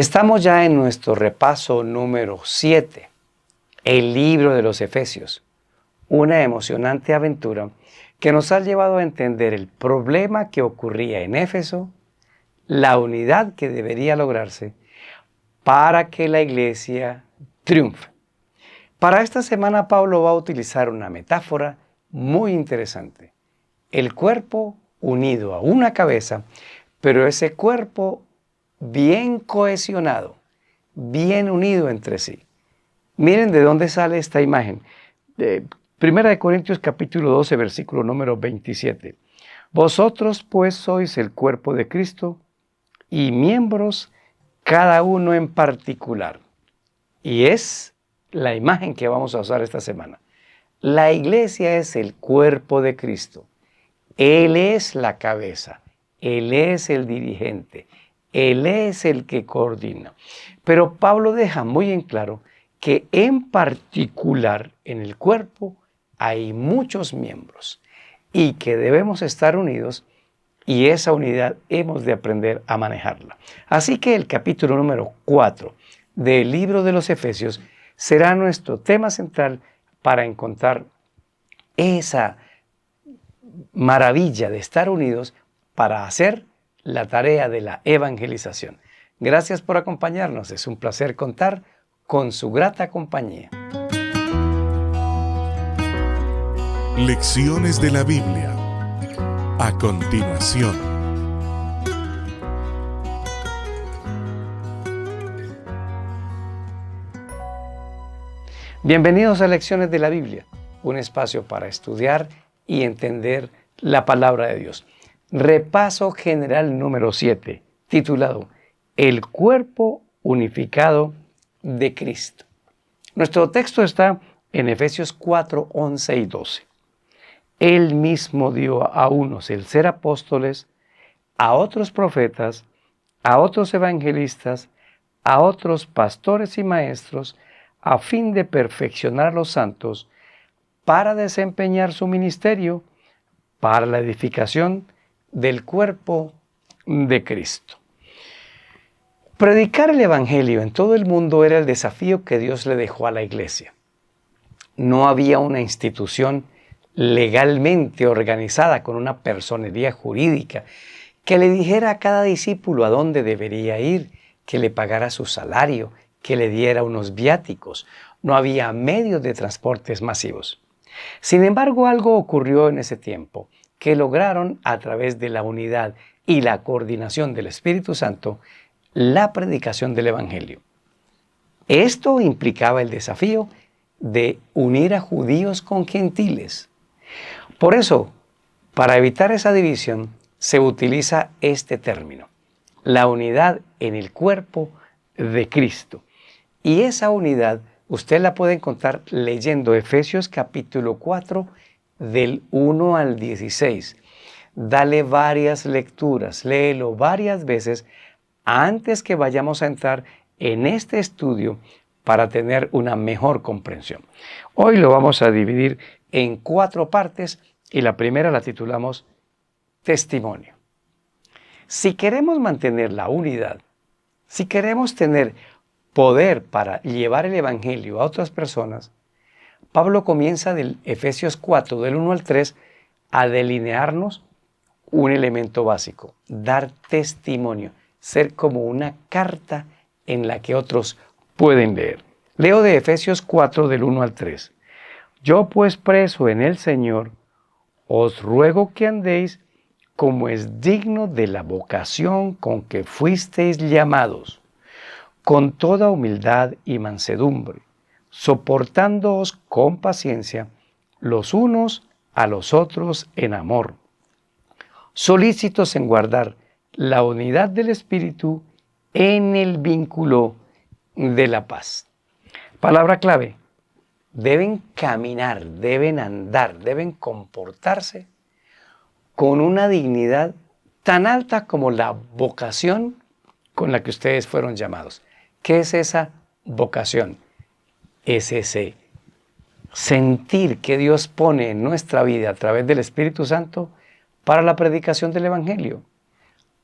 Estamos ya en nuestro repaso número 7, el libro de los Efesios, una emocionante aventura que nos ha llevado a entender el problema que ocurría en Éfeso, la unidad que debería lograrse para que la iglesia triunfe. Para esta semana Pablo va a utilizar una metáfora muy interesante. El cuerpo unido a una cabeza, pero ese cuerpo bien cohesionado, bien unido entre sí. Miren de dónde sale esta imagen. De 1 Corintios capítulo 12, versículo número 27. Vosotros pues sois el cuerpo de Cristo y miembros cada uno en particular. Y es la imagen que vamos a usar esta semana. La iglesia es el cuerpo de Cristo. Él es la cabeza. Él es el dirigente. Él es el que coordina. Pero Pablo deja muy en claro que en particular en el cuerpo hay muchos miembros y que debemos estar unidos y esa unidad hemos de aprender a manejarla. Así que el capítulo número 4 del libro de los Efesios será nuestro tema central para encontrar esa maravilla de estar unidos para hacer la tarea de la evangelización. Gracias por acompañarnos. Es un placer contar con su grata compañía. Lecciones de la Biblia. A continuación. Bienvenidos a Lecciones de la Biblia, un espacio para estudiar y entender la palabra de Dios. Repaso general número 7, titulado El cuerpo unificado de Cristo. Nuestro texto está en Efesios 4, 11 y 12. Él mismo dio a unos el ser apóstoles, a otros profetas, a otros evangelistas, a otros pastores y maestros, a fin de perfeccionar a los santos para desempeñar su ministerio para la edificación del cuerpo de Cristo. Predicar el evangelio en todo el mundo era el desafío que Dios le dejó a la iglesia. No había una institución legalmente organizada con una personería jurídica que le dijera a cada discípulo a dónde debería ir, que le pagara su salario, que le diera unos viáticos. No había medios de transportes masivos. Sin embargo, algo ocurrió en ese tiempo que lograron a través de la unidad y la coordinación del Espíritu Santo la predicación del Evangelio. Esto implicaba el desafío de unir a judíos con gentiles. Por eso, para evitar esa división, se utiliza este término, la unidad en el cuerpo de Cristo. Y esa unidad usted la puede encontrar leyendo Efesios capítulo 4 del 1 al 16. Dale varias lecturas, léelo varias veces antes que vayamos a entrar en este estudio para tener una mejor comprensión. Hoy lo vamos a dividir en 4 partes y la primera la titulamos Testimonio. Si queremos mantener la unidad, si queremos tener poder para llevar el evangelio a otras personas, Pablo comienza del Efesios 4, del 1 al 3, a delinearnos un elemento básico, dar testimonio, ser como una carta en la que otros pueden leer. Leo de Efesios 4, del 1 al 3. Yo pues preso en el Señor, os ruego que andéis como es digno de la vocación con que fuisteis llamados, con toda humildad y mansedumbre, soportándoos con paciencia los unos a los otros en amor, solícitos en guardar la unidad del Espíritu en el vínculo de la paz. Palabra clave, deben caminar, deben andar, deben comportarse con una dignidad tan alta como la vocación con la que ustedes fueron llamados. ¿Qué es esa vocación? Es ese sentir que Dios pone en nuestra vida a través del Espíritu Santo para la predicación del Evangelio.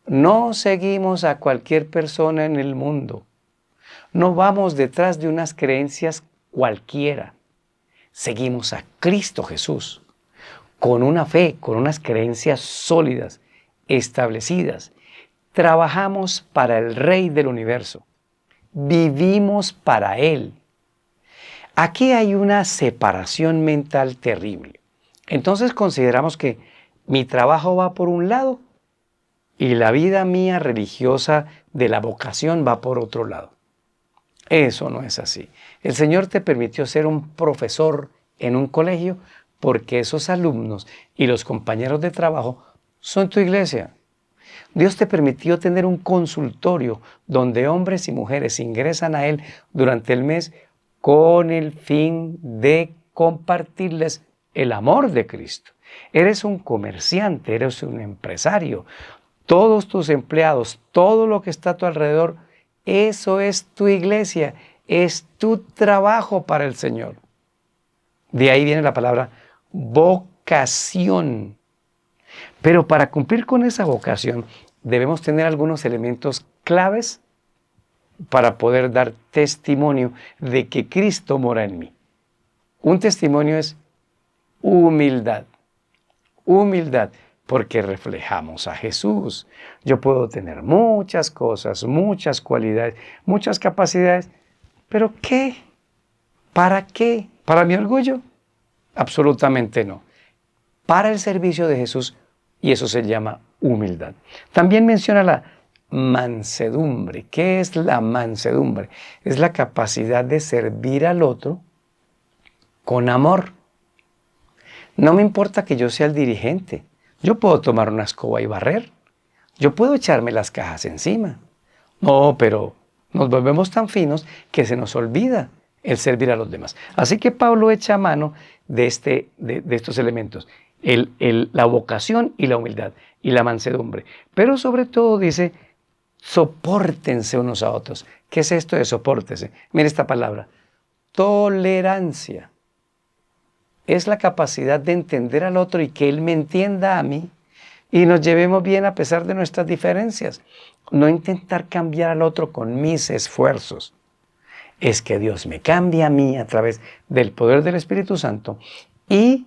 No seguimos a cualquier persona en el mundo. No vamos detrás de unas creencias cualquiera. Seguimos a Cristo Jesús con una fe, con unas creencias sólidas, establecidas. Trabajamos para el Rey del universo. Vivimos para Él. Aquí hay una separación mental terrible. Entonces consideramos que mi trabajo va por un lado y la vida mía religiosa de la vocación va por otro lado. Eso no es así. El Señor te permitió ser un profesor en un colegio porque esos alumnos y los compañeros de trabajo son tu iglesia. Dios te permitió tener un consultorio donde hombres y mujeres ingresan a Él durante el mes con el fin de compartirles el amor de Cristo. Eres un comerciante, eres un empresario. Todos tus empleados, todo lo que está a tu alrededor, eso es tu iglesia, es tu trabajo para el Señor. De ahí viene la palabra vocación. Pero para cumplir con esa vocación debemos tener algunos elementos claves para poder dar testimonio de que Cristo mora en mí. Un testimonio es humildad. Humildad, porque reflejamos a Jesús. Yo puedo tener muchas cosas, muchas cualidades, muchas capacidades, pero ¿qué? ¿Para qué? ¿Para mi orgullo? Absolutamente no. Para el servicio de Jesús, y eso se llama humildad. También menciona la mansedumbre. ¿Qué es la mansedumbre? Es la capacidad de servir al otro con amor. No me importa que yo sea el dirigente. Yo puedo tomar una escoba y barrer. Yo puedo echarme las cajas encima. No, pero nos volvemos tan finos que se nos olvida el servir a los demás. Así que Pablo echa mano de estos elementos. La vocación y la humildad y la mansedumbre. Pero sobre todo dice, sopórtense unos a otros. ¿Qué es esto de sopórtense? Mira esta palabra, tolerancia. Es la capacidad de entender al otro y que él me entienda a mí y nos llevemos bien a pesar de nuestras diferencias. No intentar cambiar al otro con mis esfuerzos. Es que Dios me cambie a mí a través del poder del Espíritu Santo y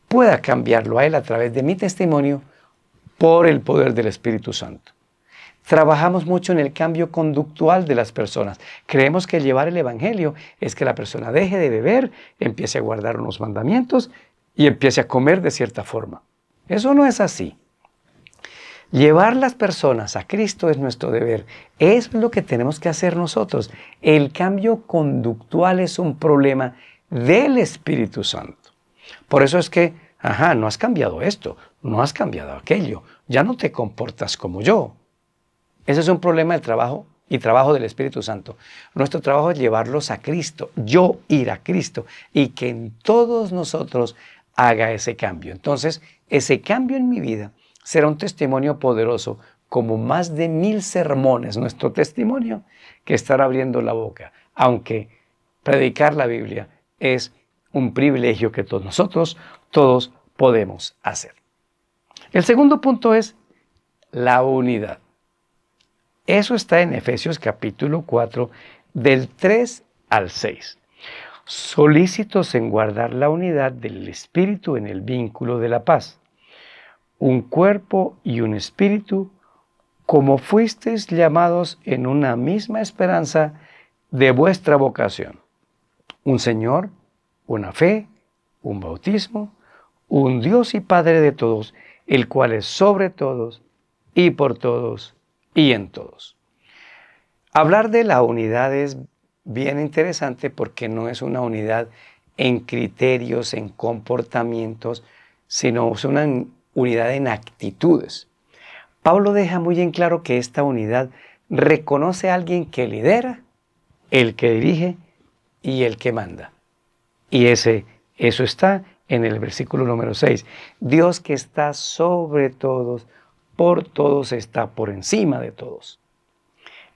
pueda cambiarlo a él a través de mi testimonio por el poder del Espíritu Santo. Trabajamos mucho en el cambio conductual de las personas. Creemos que llevar el Evangelio es que la persona deje de beber, empiece a guardar unos mandamientos y empiece a comer de cierta forma. Eso no es así. Llevar las personas a Cristo es nuestro deber. Es lo que tenemos que hacer nosotros. El cambio conductual es un problema del Espíritu Santo. Por eso es que, no has cambiado esto, no has cambiado aquello, ya no te comportas como yo. Ese es un problema del trabajo y trabajo del Espíritu Santo. Nuestro trabajo es llevarlos a Cristo, yo ir a Cristo y que en todos nosotros haga ese cambio. Entonces, ese cambio en mi vida será un testimonio poderoso, como más de 1000 sermones, nuestro testimonio, que estará abriendo la boca. Aunque predicar la Biblia es un privilegio que todos podemos hacer. El segundo punto es la unidad. Eso está en Efesios capítulo 4, del 3 al 6. Solícitos en guardar la unidad del Espíritu en el vínculo de la paz. Un cuerpo y un espíritu, como fuisteis llamados en una misma esperanza de vuestra vocación. Un Señor, una fe, un bautismo, un Dios y Padre de todos, el cual es sobre todos y por todos y en todos. Hablar de la unidad es bien interesante porque no es una unidad en criterios, en comportamientos, sino es una unidad en actitudes. Pablo deja muy en claro que esta unidad reconoce a alguien que lidera, el que dirige y el que manda. Y eso está en el versículo número 6. Dios que está sobre todos, por todos está por encima de todos.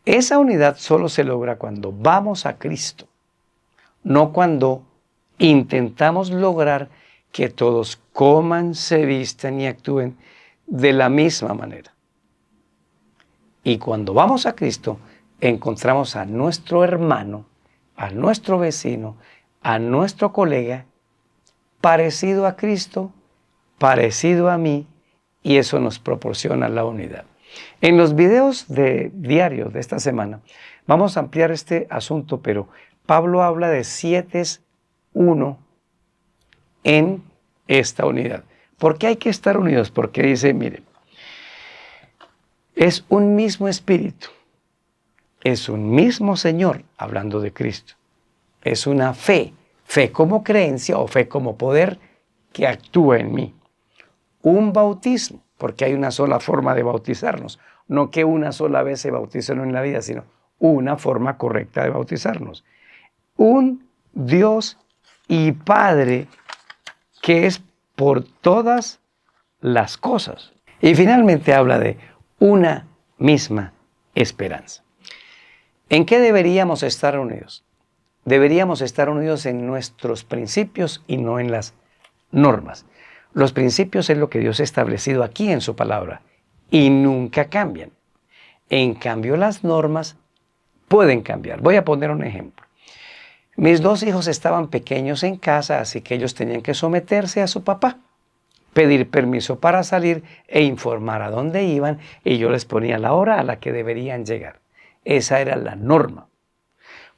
Esa unidad solo se logra cuando vamos a Cristo, no cuando intentamos lograr que todos coman, se vistan y actúen de la misma manera. Y cuando vamos a Cristo, encontramos a nuestro hermano, a nuestro vecino, a nuestro colega, parecido a Cristo, parecido a mí, y eso nos proporciona la unidad. En los videos diarios de esta semana vamos a ampliar este asunto, pero Pablo habla de 7-1 en esta unidad. ¿Por qué hay que estar unidos? Porque dice, miren, es un mismo espíritu, es un mismo Señor, hablando de Cristo. Es una fe como creencia o fe como poder que actúa en mí. Un bautismo, porque hay una sola forma de bautizarnos, no que una sola vez se bautice en la vida, sino una forma correcta de bautizarnos. Un Dios y Padre que es por todas las cosas. Y finalmente habla de una misma esperanza. ¿En qué deberíamos estar unidos? Deberíamos estar unidos en nuestros principios y no en las normas. Los principios es lo que Dios ha establecido aquí en su palabra y nunca cambian. En cambio, las normas pueden cambiar. Voy a poner un ejemplo. Mis 2 hijos estaban pequeños en casa, así que ellos tenían que someterse a su papá, pedir permiso para salir e informar a dónde iban, y yo les ponía la hora a la que deberían llegar. Esa era la norma.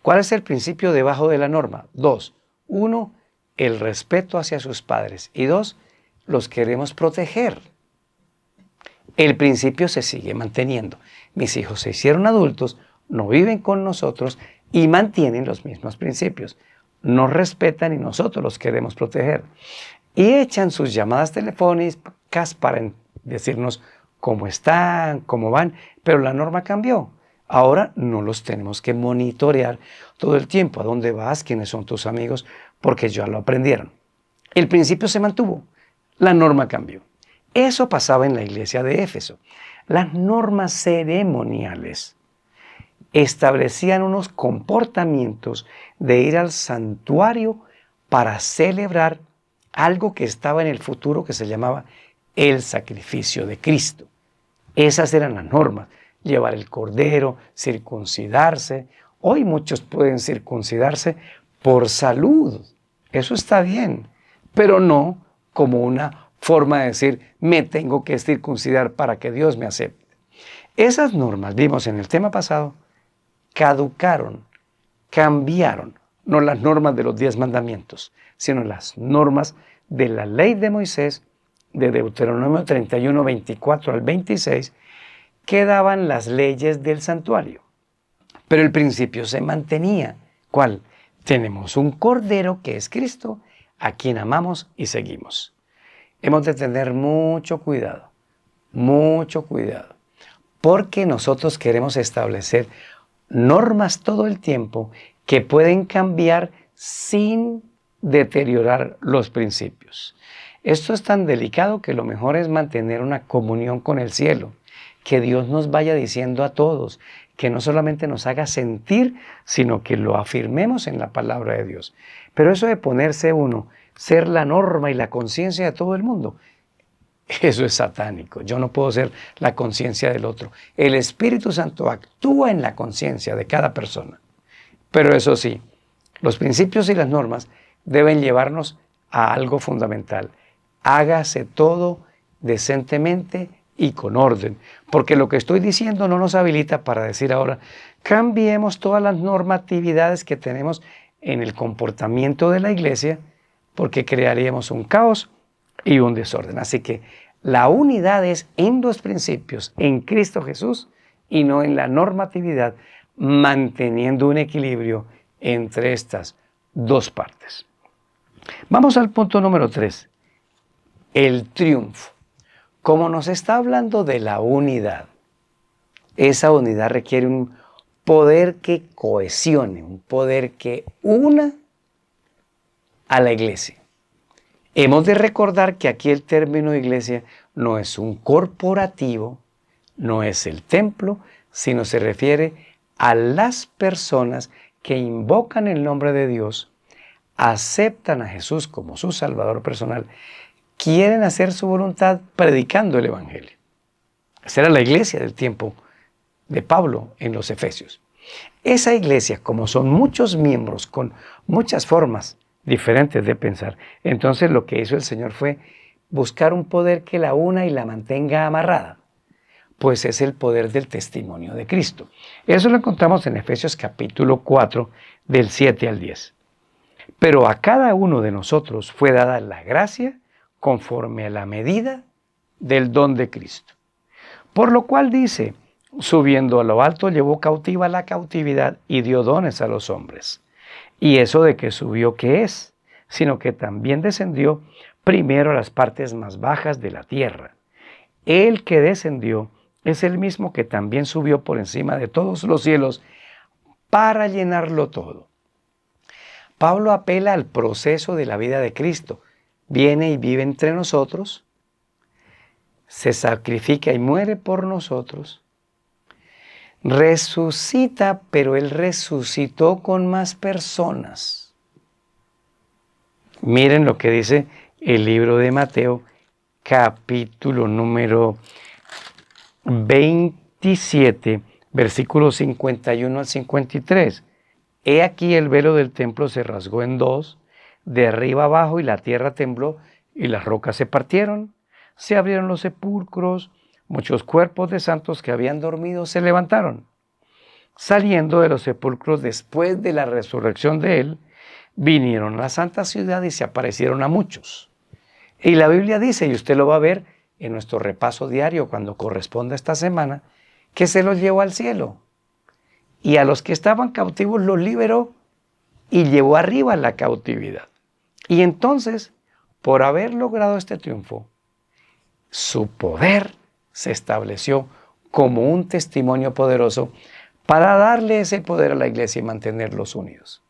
¿Cuál es el principio debajo de la norma? 2. 1, el respeto hacia sus padres. Y 2, los queremos proteger. El principio se sigue manteniendo. Mis hijos se hicieron adultos, no viven con nosotros y mantienen los mismos principios. Nos respetan y nosotros los queremos proteger. Y echan sus llamadas telefónicas para decirnos cómo están, cómo van, pero la norma cambió. Ahora no los tenemos que monitorear todo el tiempo. ¿A dónde vas? ¿Quiénes son tus amigos? Porque ya lo aprendieron. El principio se mantuvo. La norma cambió. Eso pasaba en la iglesia de Éfeso. Las normas ceremoniales establecían unos comportamientos de ir al santuario para celebrar algo que estaba en el futuro que se llamaba el sacrificio de Cristo. Esas eran las normas. Llevar el cordero, circuncidarse. Hoy muchos pueden circuncidarse por salud. Eso está bien, pero no como una forma de decir, me tengo que circuncidar para que Dios me acepte. Esas normas, vimos en el tema pasado, caducaron, cambiaron, no las normas de los 10 mandamientos, sino las normas de la ley de Moisés, de Deuteronomio 31, 24 al 26, que daban las leyes del santuario. Pero el principio se mantenía. ¿Cuál? Tenemos un cordero que es Cristo, a quien amamos y seguimos. Hemos de tener mucho cuidado, porque nosotros queremos establecer normas todo el tiempo que pueden cambiar sin deteriorar los principios. Esto es tan delicado que lo mejor es mantener una comunión con el cielo, que Dios nos vaya diciendo a todos, que no solamente nos haga sentir, sino que lo afirmemos en la palabra de Dios. Pero eso de ponerse uno, ser la norma y la conciencia de todo el mundo, eso es satánico. Yo no puedo ser la conciencia del otro. El Espíritu Santo actúa en la conciencia de cada persona. Pero eso sí, los principios y las normas deben llevarnos a algo fundamental. Hágase todo decentemente y con orden, porque lo que estoy diciendo no nos habilita para decir ahora, cambiemos todas las normatividades que tenemos en el comportamiento de la iglesia, porque crearíamos un caos y un desorden. Así que la unidad es en los principios, en Cristo Jesús, y no en la normatividad, manteniendo un equilibrio entre estas dos partes. Vamos al punto número 3, el triunfo. Como nos está hablando de la unidad, esa unidad requiere un poder que cohesione, un poder que una a la iglesia. Hemos de recordar que aquí el término iglesia no es un corporativo, no es el templo, sino se refiere a las personas que invocan el nombre de Dios, aceptan a Jesús como su Salvador personal, quieren hacer su voluntad predicando el Evangelio. Esa era la iglesia del tiempo de Pablo en los Efesios. Esa iglesia, como son muchos miembros con muchas formas diferentes de pensar, entonces lo que hizo el Señor fue buscar un poder que la una y la mantenga amarrada, pues es el poder del testimonio de Cristo. Eso lo encontramos en Efesios capítulo 4, del 7 al 10. Pero a cada uno de nosotros fue dada la gracia conforme a la medida del don de Cristo. Por lo cual dice, subiendo a lo alto llevó cautiva la cautividad y dio dones a los hombres. Y eso de que subió, ¿qué es? Sino que también descendió primero a las partes más bajas de la tierra. El que descendió es el mismo que también subió por encima de todos los cielos para llenarlo todo. Pablo apela al proceso de la vida de Cristo. Viene y vive entre nosotros, se sacrifica y muere por nosotros, resucita, pero Él resucitó con más personas. Miren lo que dice el libro de Mateo, capítulo número 27, versículos 51 al 53. He aquí el velo del templo se rasgó en dos, de arriba abajo, y la tierra tembló, y las rocas se partieron. Se abrieron los sepulcros, muchos cuerpos de santos que habían dormido se levantaron. Saliendo de los sepulcros después de la resurrección de Él, vinieron a la santa ciudad y se aparecieron a muchos. Y la Biblia dice, y usted lo va a ver en nuestro repaso diario cuando corresponda esta semana, que se los llevó al cielo. Y a los que estaban cautivos los liberó y llevó arriba la cautividad. Y entonces, por haber logrado este triunfo, su poder se estableció como un testimonio poderoso para darle ese poder a la iglesia y mantenerlos unidos.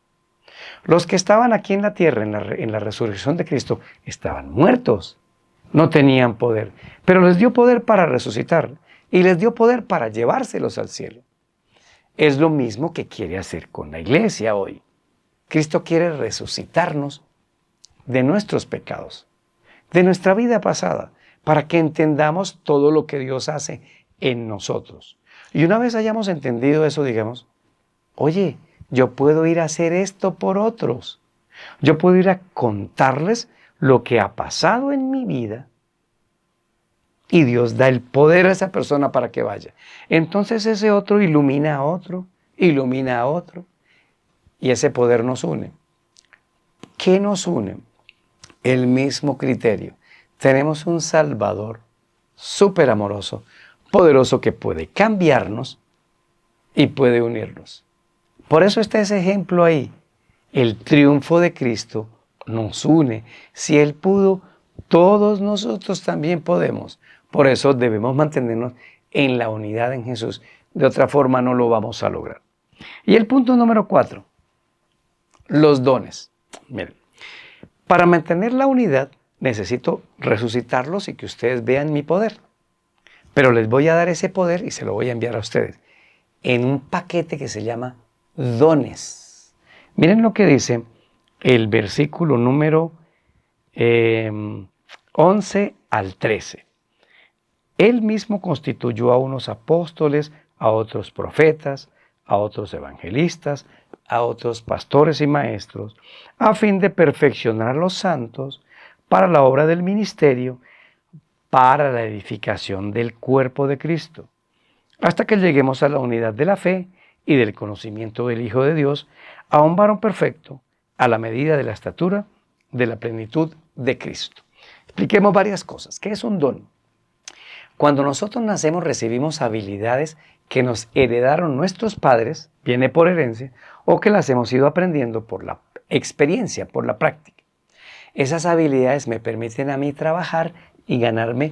Los que estaban aquí en la tierra en la resurrección de Cristo estaban muertos, no tenían poder, pero les dio poder para resucitar y les dio poder para llevárselos al cielo. Es lo mismo que quiere hacer con la iglesia hoy. Cristo quiere resucitarnos de nuestros pecados, de nuestra vida pasada, para que entendamos todo lo que Dios hace en nosotros. Y una vez hayamos entendido eso, digamos, oye, yo puedo ir a hacer esto por otros. Yo puedo ir a contarles lo que ha pasado en mi vida. Y Dios da el poder a esa persona para que vaya. Entonces ese otro ilumina a otro, ilumina a otro. Y ese poder nos une. ¿Qué nos une? El mismo criterio. Tenemos un Salvador súper amoroso, poderoso, que puede cambiarnos y puede unirnos. Por eso está ese ejemplo ahí. El triunfo de Cristo nos une. Si Él pudo, todos nosotros también podemos. Por eso debemos mantenernos en la unidad en Jesús. De otra forma no lo vamos a lograr. Y el punto número 4, los dones. Miren, para mantener la unidad necesito resucitarlos y que ustedes vean mi poder. Pero les voy a dar ese poder y se lo voy a enviar a ustedes en un paquete que se llama dones. Miren lo que dice el versículo número 11 al 13. Él mismo constituyó a unos apóstoles, a otros profetas, a otros evangelistas, a otros pastores y maestros, a fin de perfeccionar a los santos para la obra del ministerio, para la edificación del cuerpo de Cristo, hasta que lleguemos a la unidad de la fe y del conocimiento del Hijo de Dios, a un varón perfecto, a la medida de la estatura de la plenitud de Cristo. Expliquemos varias cosas. ¿Qué es un don? Cuando nosotros nacemos recibimos habilidades que nos heredaron nuestros padres, viene por herencia, o que las hemos ido aprendiendo por la experiencia, por la práctica. Esas habilidades me permiten a mí trabajar y ganarme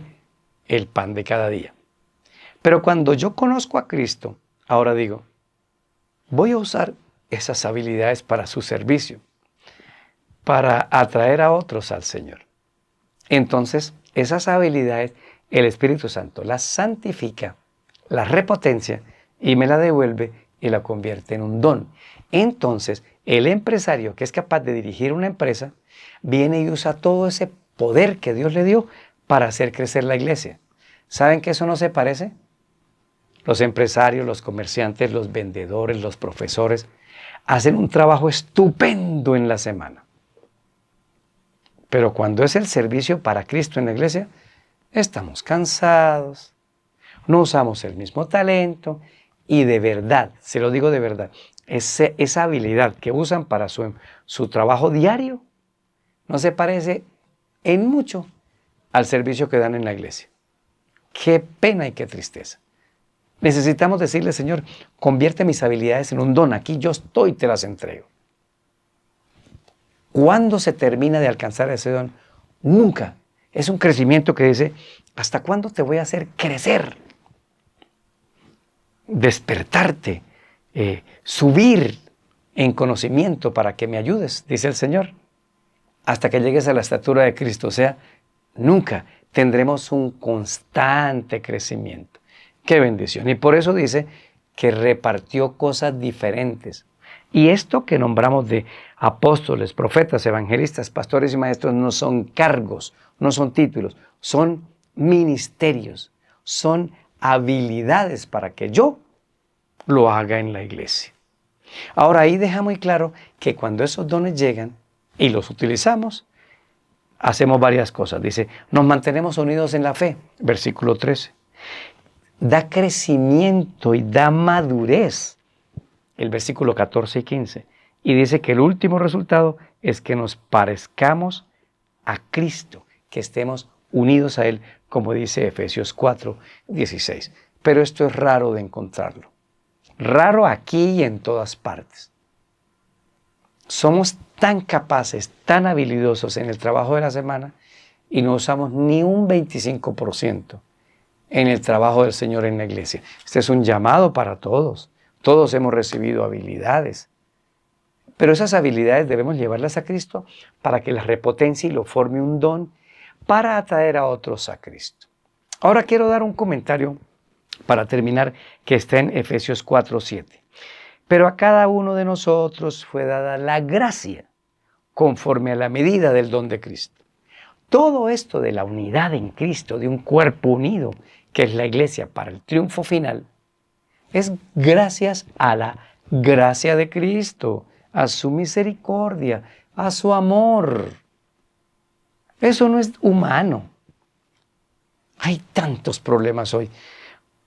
el pan de cada día. Pero cuando yo conozco a Cristo, ahora digo, voy a usar esas habilidades para su servicio, para atraer a otros al Señor. Entonces, esas habilidades, el Espíritu Santo las santifica, las repotencia y me la devuelve y la convierte en un don. Entonces, el empresario que es capaz de dirigir una empresa, viene y usa todo ese poder que Dios le dio para hacer crecer la iglesia. ¿Saben que eso no se parece? Los empresarios, los comerciantes, los vendedores, los profesores hacen un trabajo estupendo en la semana. Pero cuando es el servicio para Cristo en la iglesia, estamos cansados, no usamos el mismo talento y de verdad, se lo digo de verdad, esa habilidad que usan para su trabajo diario no se parece en mucho al servicio que dan en la iglesia. Qué pena y qué tristeza. Necesitamos decirle, Señor, convierte mis habilidades en un don. Aquí yo estoy, te las entrego. ¿Cuándo se termina de alcanzar ese don? Nunca. Es un crecimiento que dice, ¿hasta cuándo te voy a hacer crecer? Despertarte, subir en conocimiento para que me ayudes, dice el Señor, hasta que llegues a la estatura de Cristo. O sea, nunca tendremos un constante crecimiento. ¡Qué bendición! Y por eso dice que repartió cosas diferentes. Y esto que nombramos de apóstoles, profetas, evangelistas, pastores y maestros no son cargos, no son títulos, son ministerios, son habilidades para que yo lo haga en la iglesia. Ahora ahí deja muy claro que cuando esos dones llegan y los utilizamos, hacemos varias cosas. Dice, nos mantenemos unidos en la fe, versículo 13. Da crecimiento y da madurez, el versículo 14 y 15. Y dice que el último resultado es que nos parezcamos a Cristo, que estemos unidos a Él, como dice Efesios 4, 16. Pero esto es raro de encontrarlo. Raro aquí y en todas partes. Somos tan capaces, tan habilidosos en el trabajo de la semana y no usamos ni un 25% en el trabajo del Señor en la iglesia. Este es un llamado para todos. Todos hemos recibido habilidades. Pero esas habilidades debemos llevarlas a Cristo para que las repotencie y lo forme un don para atraer a otros a Cristo. Ahora quiero dar un comentario para terminar que está en Efesios 4, 7. Pero a cada uno de nosotros fue dada la gracia conforme a la medida del don de Cristo. Todo esto de la unidad en Cristo, de un cuerpo unido, que es la iglesia para el triunfo final, es gracias a la gracia de Cristo, a su misericordia, a su amor. Eso no es humano. Hay tantos problemas hoy.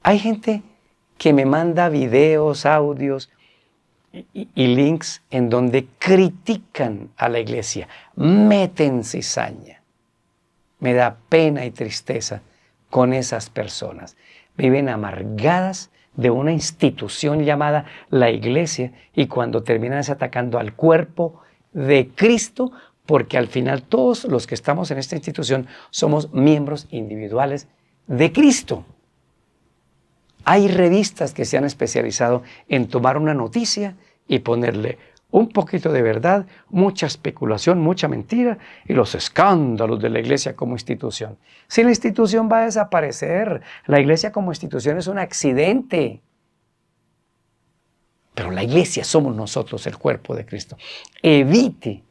Hay gente que me manda videos, audios y links en donde critican a la iglesia, meten cizaña. Me da pena y tristeza con esas personas. Viven amargadas de una institución llamada la iglesia y cuando terminan es atacando al cuerpo de Cristo, porque al final todos los que estamos en esta institución somos miembros individuales de Cristo. Hay revistas que se han especializado en tomar una noticia y ponerle un poquito de verdad, mucha especulación, mucha mentira y los escándalos de la iglesia como institución. Si la institución va a desaparecer, la iglesia como institución es un accidente. Pero la iglesia somos nosotros, el cuerpo de Cristo. Evite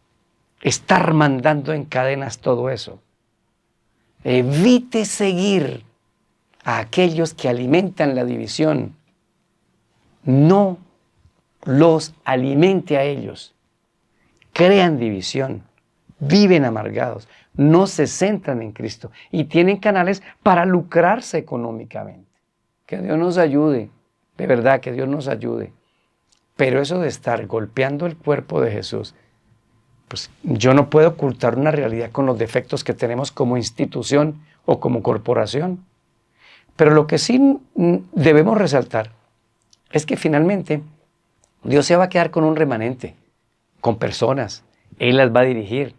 estar mandando en cadenas todo eso. Evite seguir a aquellos que alimentan la división. No los alimente a ellos. Crean división, viven amargados, no se centran en Cristo y tienen canales para lucrarse económicamente. Que Dios nos ayude, de verdad que Dios nos ayude. Pero eso de estar golpeando el cuerpo de Jesús, pues yo no puedo ocultar una realidad con los defectos que tenemos como institución o como corporación. Pero lo que sí debemos resaltar es que finalmente Dios se va a quedar con un remanente, con personas. Él las va a dirigir.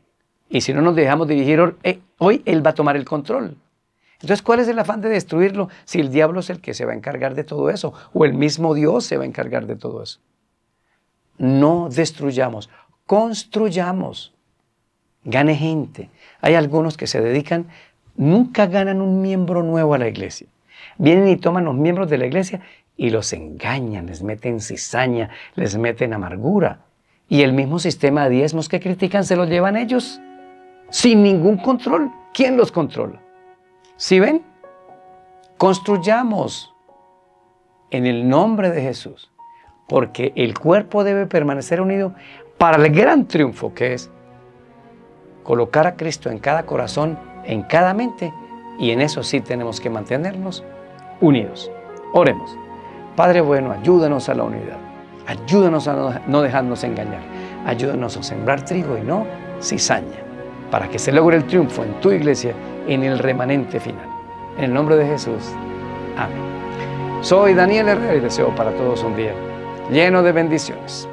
Y si no nos dejamos dirigir hoy, Él va a tomar el control. Entonces, ¿cuál es el afán de destruirlo si el diablo es el que se va a encargar de todo eso? O el mismo Dios se va a encargar de todo eso. No destruyamos, construyamos. Gane gente. Hay algunos que se dedican, nunca ganan un miembro nuevo a la iglesia. Vienen y toman los miembros de la iglesia y los engañan, les meten cizaña, les meten amargura. Y el mismo sistema de diezmos que critican se lo llevan ellos, sin ningún control. ¿Quién los controla? ¿Sí ven? Construyamos. en el nombre de Jesús, porque el cuerpo debe permanecer unido para el gran triunfo que es colocar a Cristo en cada corazón, en cada mente, y en eso sí tenemos que mantenernos unidos. Oremos. Padre bueno, ayúdanos a la unidad, ayúdanos a no dejarnos engañar, ayúdanos a sembrar trigo y no cizaña, para que se logre el triunfo en tu iglesia, en el remanente final. En el nombre de Jesús. Amén. Soy Daniel Herrera y deseo para todos un día lleno de bendiciones.